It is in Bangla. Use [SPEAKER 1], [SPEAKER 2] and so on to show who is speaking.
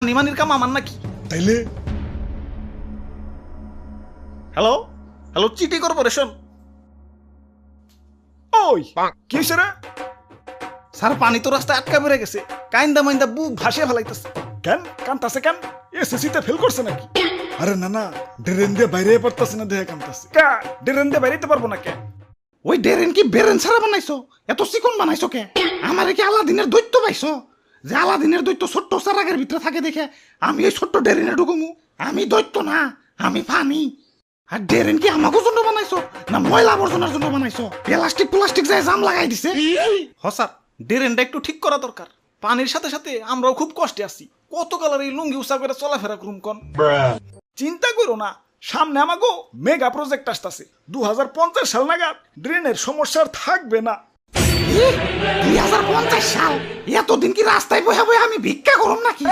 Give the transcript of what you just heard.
[SPEAKER 1] নিমানির কাম আমার নাকি?
[SPEAKER 2] তাইলে
[SPEAKER 1] হ্যালো হ্যালো, চিটি কর্পোরেশন।
[SPEAKER 2] ওই কি হইছে রে?
[SPEAKER 1] স্যার, পানি তো রাস্তায় আটকা পড়ে গেছে, কাইন্দা মাইন্দা বুক ভাসিয়ে ফেলাইতেছে।
[SPEAKER 2] কেন কান্তাছে কেন? এসএসসি ফেল করছে নাকি? আরে না না, ড্রেন দিয়ে বাইরে পড়তাছে না, দেখে কান্তাছে।
[SPEAKER 1] কা ডেরেন দিয়ে বেরিতে পারবো না কে? ওই ডেরেন কি বেরেন ছাড়া বানাইছো? এত চিকন বানাইছো কে? আমারে কি আলাদিনের দৈত্য পাইছো? যে আলাদিনের দৈত্য ছোট্ট চারাগের ভিতরে থাকে দেখে আমি এই ছোট্ট ডেরেনে ঢুকুমু? আমি দৈত্য না, আমি পানি। আর ডেরেন কি আমাকে জন্য বানাইছো না ময়লা আবর্জনার জন্য বানাইছো? প্লাস্টিক যায় জাম লাগাই দিছে। স্যার, ডেরেনটা একটু ঠিক করা দরকার। পানির সাথে সাথে আমরাও খুব কষ্টে আছি। কত কালার এই লুঙ্গি উষা করে চলাফেরা করুম কন?
[SPEAKER 2] চিন্তা করো না, সামনে আমাগো মেগা প্রজেক্ট আসতেছে। 2050 সাল নাগাদ ড্রেনের সমস্যা আর থাকবে না।
[SPEAKER 1] 2050 সাল? এতদিন কি রাস্তায় বহে বহে আমি ভিক্ষা করুম নাকি?